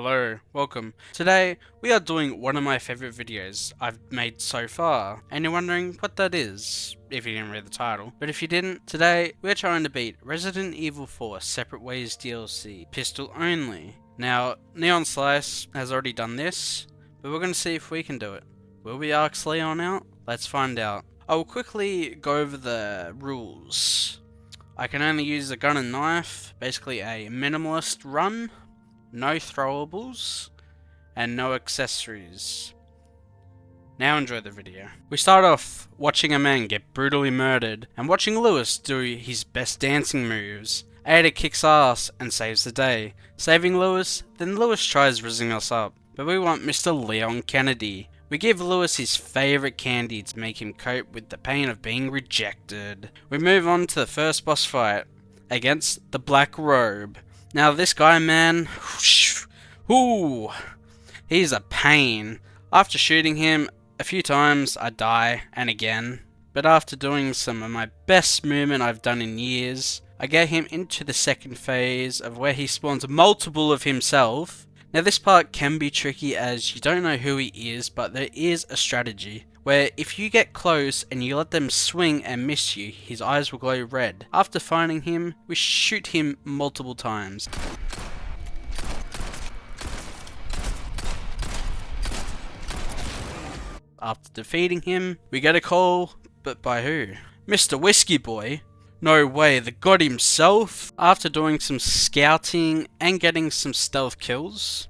Hello, welcome. Today, we are doing one of my favorite videos I've made so far, and you're wondering what that is, if you didn't read the title. But if you didn't, today, we're trying to beat Resident Evil 4 Separate Ways DLC, pistol only. Now, Neon Slice has already done this, but we're going to see if we can do it. Will we ask Leon out? Let's find out. I will quickly go over the rules. I can only use a gun and knife, basically a minimalist run. No throwables, and no accessories. Now enjoy the video. We start off watching a man get brutally murdered, and watching Lewis do his best dancing moves. Ada kicks ass and saves the day. Saving Lewis, then Lewis tries rizzing us up, but we want Mr. Leon Kennedy. We give Lewis his favourite candy to make him cope with the pain of being rejected. We move on to the first boss fight, against the Black Robe. Now this guy, man, ooh, he's a pain. After shooting him a few times, I die, and again. But after doing some of my best movement I've done in years, I get him into the second phase of where he spawns multiple of himself. Now this part can be tricky as you don't know who he is, but there is a strategy where if you get close and you let them swing and miss you, his eyes will glow red. After finding him, we shoot him multiple times. After defeating him, we get a call, but by who? Mr. Whiskey Boy? No way, the god himself? After doing some scouting and getting some stealth kills,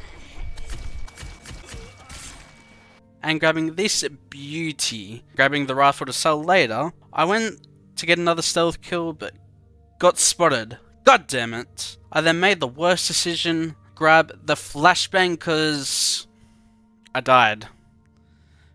and grabbing this beauty, grabbing the rifle to sell later, I went to get another stealth kill but got spotted. God damn it. I then made the worst decision, grab the flashbang cause I died.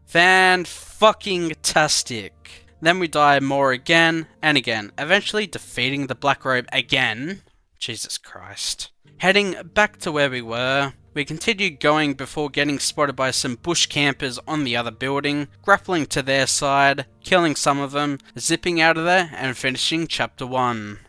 Fan-fucking-tastic. Then we die more again and again, eventually defeating the Black Robe again. Jesus Christ. Heading back to where we were, we continued going before getting spotted by some bush campers on the other building, grappling to their side, killing some of them, zipping out of there, and finishing Chapter 1.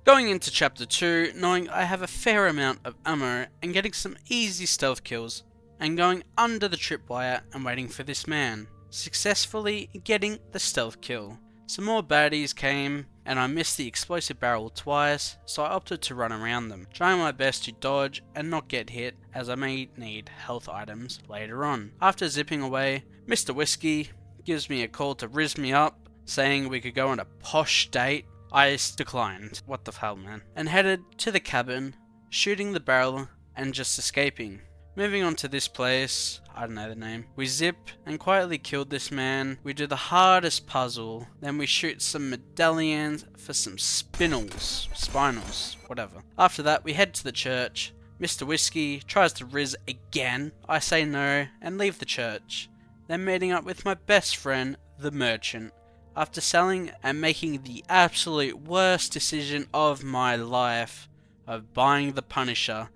Going into Chapter 2, knowing I have a fair amount of ammo, and getting some easy stealth kills, and going under the tripwire and waiting for this man, successfully getting the stealth kill. Some more baddies came, and I missed the explosive barrel twice, so I opted to run around them, trying my best to dodge and not get hit, as I may need health items later on. After zipping away, Mr. Whiskey gives me a call to rizz me up, saying we could go on a posh date. I declined, what the hell man, and headed to the cabin, shooting the barrel and just escaping. Moving on to this place, I don't know the name. We zip and quietly killed this man. We do the hardest puzzle. Then we shoot some medallions for some spinals, whatever. After that, we head to the church. Mr. Whiskey tries to rizz again. I say no and leave the church. Then meeting up with my best friend, the merchant. After selling and making the absolute worst decision of my life of buying the Punisher,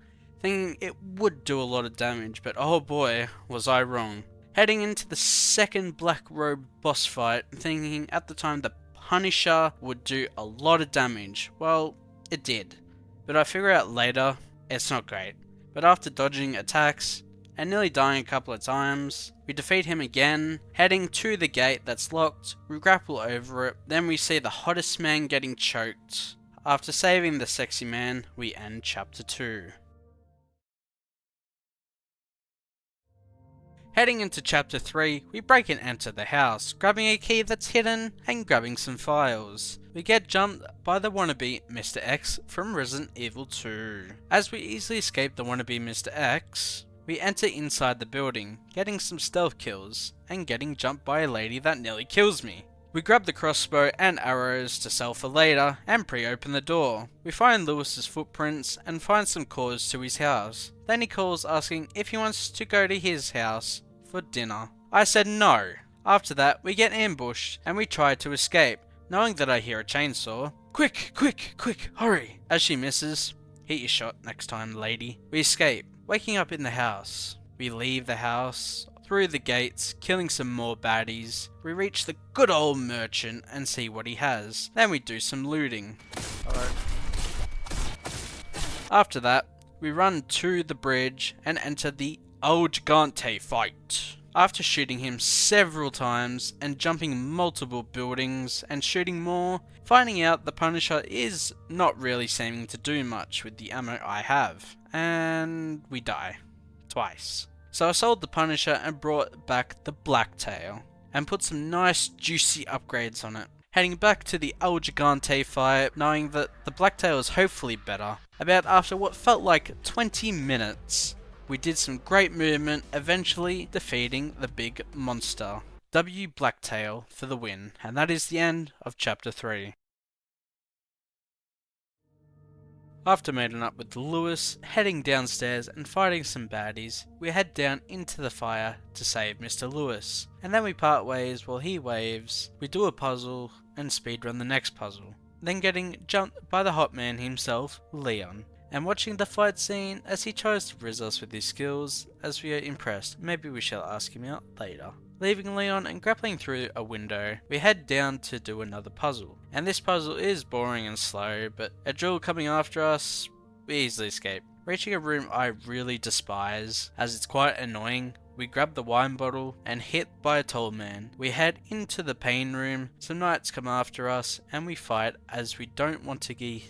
thinking it would do a lot of damage, but oh boy, was I wrong. Heading into the second Black Robe boss fight, thinking at the time the Punisher would do a lot of damage. Well, it did. But I figure out later, it's not great. But after dodging attacks, and nearly dying a couple of times, we defeat him again, heading to the gate that's locked, we grapple over it, then we see the hottest man getting choked. After saving the sexy man, we end Chapter 2. Heading into Chapter 3, we break and enter the house, grabbing a key that's hidden and grabbing some files. We get jumped by the wannabe Mr. X from Resident Evil 2. As we easily escape the wannabe Mr. X, we enter inside the building, getting some stealth kills, and getting jumped by a lady that nearly kills me. We grab the crossbow and arrows to sell for later, and pre-open the door. We find Lewis's footprints, and find some cause to his house. Then he calls asking if he wants to go to his house for dinner. I said no. After that, we get ambushed, and we try to escape, knowing that I hear a chainsaw. Quick, quick, quick, hurry! As she misses, hit your shot next time, lady. We escape, waking up in the house. We leave the house, through the gates, killing some more baddies. We reach the good old merchant and see what he has. Then we do some looting. Alright. After that, we run to the bridge and enter the El Gigante fight. After shooting him several times and jumping multiple buildings and shooting more, finding out the Punisher is not really seeming to do much with the ammo I have, and we die. Twice. So I sold the Punisher and brought back the Blacktail, and put some nice juicy upgrades on it. Heading back to the El Gigante fight, knowing that the Blacktail is hopefully better. About after what felt like 20 minutes, we did some great movement, eventually defeating the big monster. W Blacktail for the win, and that is the end of Chapter 3. After meeting up with Lewis, heading downstairs and fighting some baddies, we head down into the fire to save Mr. Lewis, and then we part ways while he waves, we do a puzzle and speedrun the next puzzle, then getting jumped by the hot man himself, Leon, and watching the fight scene as he tries to rizz us with his skills. As we are impressed, maybe we shall ask him out later. Leaving Leon and grappling through a window, we head down to do another puzzle. And this puzzle is boring and slow, but a drill coming after us, we easily escape. Reaching a room I really despise, as it's quite annoying, we grab the wine bottle and hit by a tall man. We head into the pain room, some knights come after us, and we fight as we don't want to get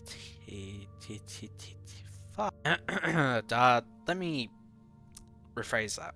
let me rephrase that.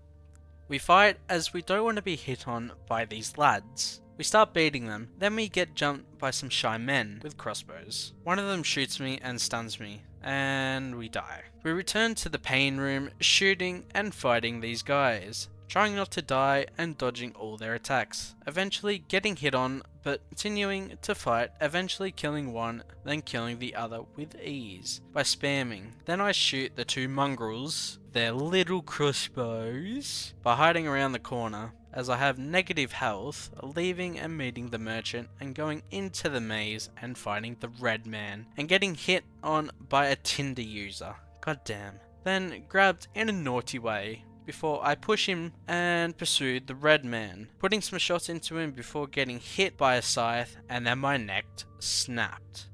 We fight as we don't want to be hit on by these lads. We start beating them, then we get jumped by some shy men with crossbows. One of them shoots me and stuns me, and we die. We return to the pain room, shooting and fighting these guys, trying not to die and dodging all their attacks, eventually getting hit on, but continuing to fight, eventually killing one, then killing the other with ease by spamming. Then I shoot the two mongrels, their little crossbows, by hiding around the corner, as I have negative health, leaving and meeting the merchant and going into the maze and fighting the red man, and getting hit on by a Tinder user. God damn. Then grabbed in a naughty way, before I push him and pursue the red man, putting some shots into him before getting hit by a scythe, and then my neck snapped.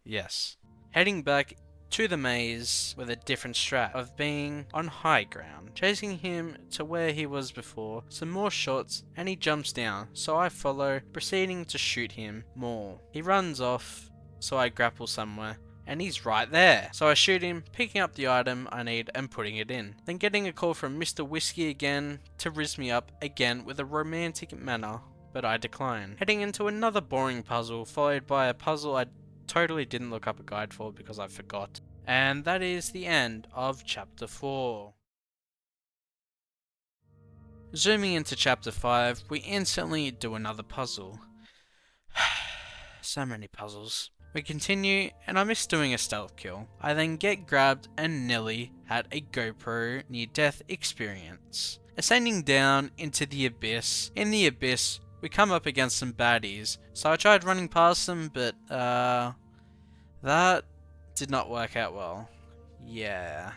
Yes. Heading back to the maze with a different strat of being on high ground, chasing him to where he was before, some more shots, and he jumps down, so I follow, proceeding to shoot him more. He runs off, so I grapple somewhere, and he's right there. So I shoot him, picking up the item I need and putting it in. Then getting a call from Mr. Whiskey again to rizz me up again with a romantic manner, but I decline. Heading into another boring puzzle, followed by a puzzle I totally didn't look up a guide for because I forgot. And that is the end of Chapter 4. Zooming into Chapter 5, we instantly do another puzzle. So many puzzles. We continue, and I miss doing a stealth kill. I then get grabbed and nearly had a GoPro near-death experience. Ascending down into the abyss. In the abyss, we come up against some baddies, so I tried running past them, but that did not work out well. Yeah.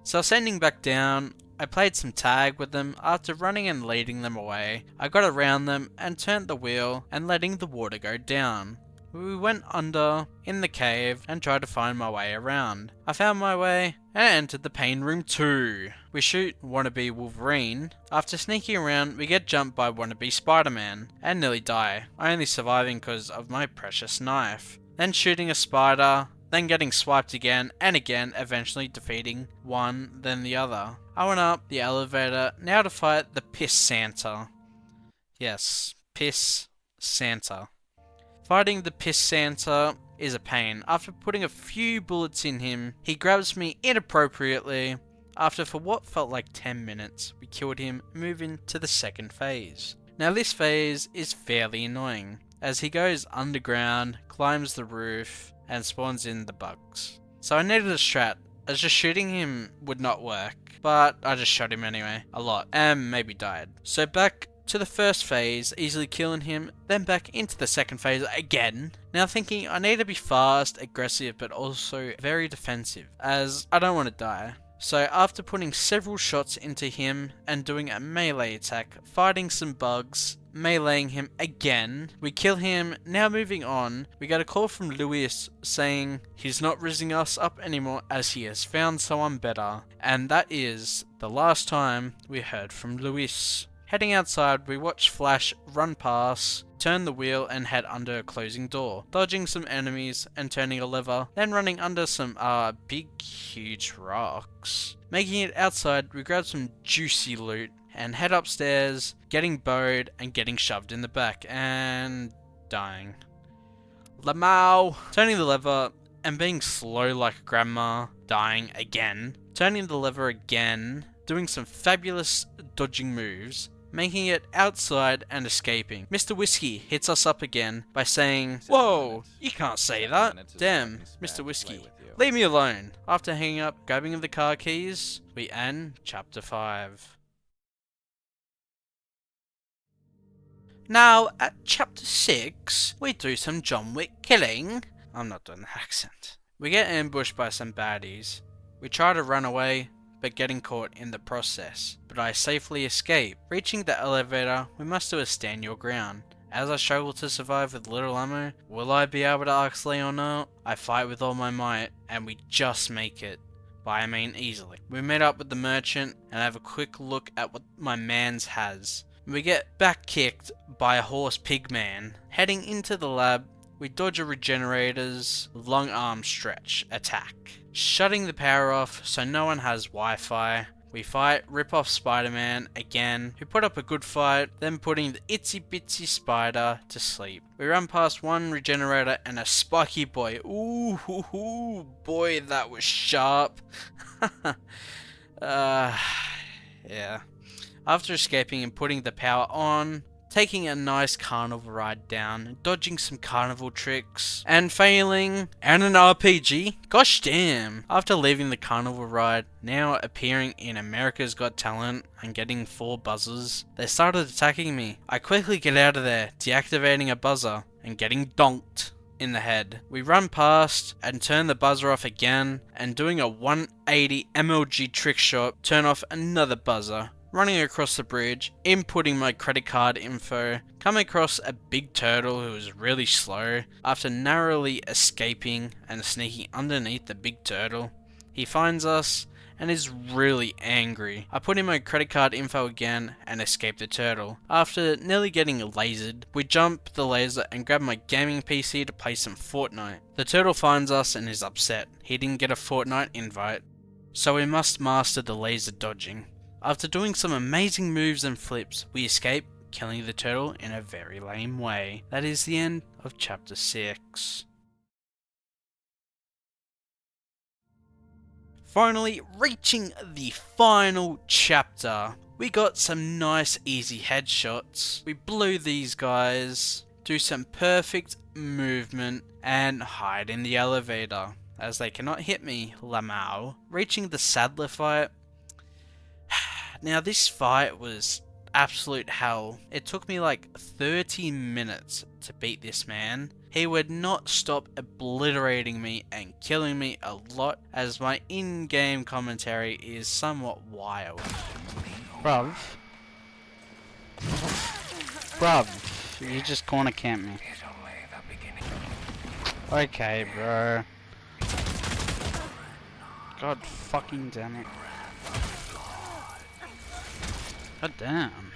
So ascending back down, I played some tag with them. After running and leading them away, I got around them and turned the wheel and letting the water go down. We went under in the cave and tried to find my way around. I found my way and entered the pain room 2. We shoot wannabe Wolverine. After sneaking around, we get jumped by wannabe Spider-Man and nearly die, only surviving because of my precious knife. Then shooting a spider, then getting swiped again and again, eventually defeating one then the other. I went up the elevator, now to fight the Piss Santa. Yes, Piss Santa. Fighting the Piss Santa is a pain. After putting a few bullets in him, he grabs me inappropriately. After for what felt like 10 minutes, we killed him, moving to the second phase. Now this phase is fairly annoying, as he goes underground, climbs the roof, and spawns in the bugs. So I needed a strat, as just shooting him would not work, but I just shot him anyway, a lot, and maybe died. So back to the first phase, easily killing him, then back into the second phase again. Now thinking I need to be fast, aggressive, but also very defensive, as I don't want to die. So after putting several shots into him and doing a melee attack, fighting some bugs, meleeing him again. We kill him. Now moving on, we get a call from Luis saying he's not rizzing us up anymore as he has found someone better. And that is the last time we heard from Luis. Heading outside, we watch Flash run past, turn the wheel and head under a closing door, dodging some enemies and turning a lever, then running under some big huge rocks. Making it outside, we grab some juicy loot and head upstairs, getting bowed and getting shoved in the back and dying. Lamau, turning the lever and being slow like a grandma, dying again. Turning the lever again, doing some fabulous dodging moves, making it outside and escaping. Mr. Whiskey hits us up again by saying, "Whoa, you can't say that. Damn, Mr. Whiskey, leave me alone." After hanging up, grabbing the car keys, we end Chapter 5. Now, at Chapter 6, we do some John Wick killing. I'm not doing the accent. We get ambushed by some baddies. We try to run away, but getting caught in the process. But I safely escape. Reaching the elevator, we must do a stand your ground. As I struggle to survive with little ammo, will I be able to ask Leon out? I fight with all my might, and we just make it. By I mean easily. We meet up with the merchant, and have a quick look at what my mans has. We get back kicked by a horse pig man. Heading into the lab, we dodge a regenerator's long arm stretch attack, shutting the power off so no one has Wi-Fi. We fight, rip off Spider-Man again, who put up a good fight, then putting the itsy bitsy spider to sleep. We run past one regenerator and a spiky boy. Ooh, boy, that was sharp. Yeah. After escaping and putting the power on, taking a nice carnival ride down, dodging some carnival tricks, and failing, and an RPG. Gosh damn. After leaving the carnival ride, now appearing in America's Got Talent and getting 4 buzzers, they started attacking me. I quickly get out of there, deactivating a buzzer, and getting donked in the head. We run past and turn the buzzer off again, and doing a 180 MLG trick shot, turn off another buzzer. Running across the bridge, inputting my credit card info, come across a big turtle who was really slow. After narrowly escaping and sneaking underneath the big turtle, he finds us and is really angry. I put in my credit card info again and escape the turtle. After nearly getting lasered, we jump the laser and grab my gaming PC to play some Fortnite. The turtle finds us and is upset. He didn't get a Fortnite invite, so we must master the laser dodging. After doing some amazing moves and flips, we escape, killing the turtle in a very lame way. That is the end of Chapter 6. Finally, reaching the final chapter. We got some nice easy headshots. We blew these guys, do some perfect movement, and hide in the elevator, as they cannot hit me, Lamau. Reaching the Sadler fight. Now this fight was absolute hell. It took me like 30 minutes to beat this man. He would not stop obliterating me and killing me a lot, as my in-game commentary is somewhat wild. Bruv, you just corner camp me. Okay, bro. God fucking damn it. God damn.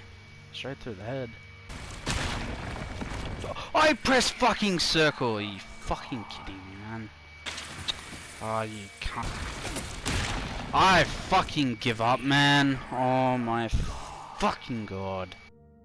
Straight through the head. I press fucking circle. Are you fucking kidding me, man? Oh, you can't. I fucking give up, man. Oh my fucking god.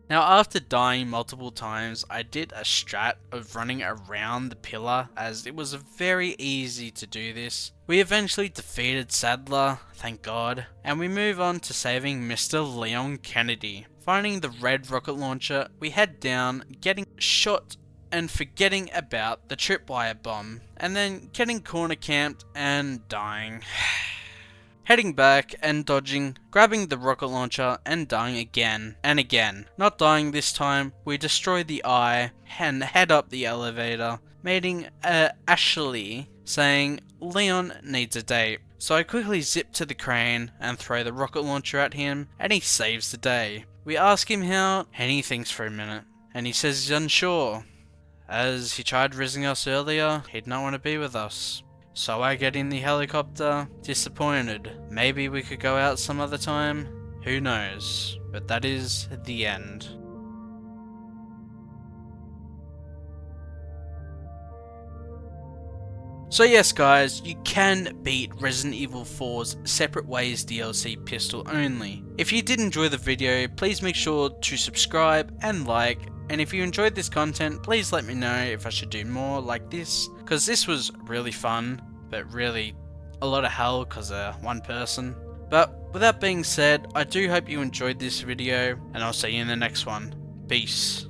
Now, after dying multiple times, I did a strat of running around the pillar, as it was very easy to do this. We eventually defeated Sadler, thank god, and we move on to saving Mr. Leon Kennedy. Finding the red rocket launcher, we head down, getting shot and forgetting about the tripwire bomb, and then getting corner camped and dying. Heading back and dodging, grabbing the rocket launcher and dying again and again. Not dying this time, we destroy the eye and head up the elevator, meeting Ashley saying Leon needs a date. So I quickly zip to the crane and throw the rocket launcher at him, and he saves the day. We ask him how, and he thinks for a minute, and he says he's unsure. As he tried rizzing us earlier, he'd not want to be with us. So I get in the helicopter, disappointed. Maybe we could go out some other time? Who knows? But that is the end. So yes guys, you can beat Resident Evil 4's Separate Ways DLC pistol only. If you did enjoy the video, please make sure to subscribe and like, and if you enjoyed this content, please let me know if I should do more like this, because this was really fun, but really a lot of hell because one person. But with that being said, I do hope you enjoyed this video, and I'll see you in the next one. Peace.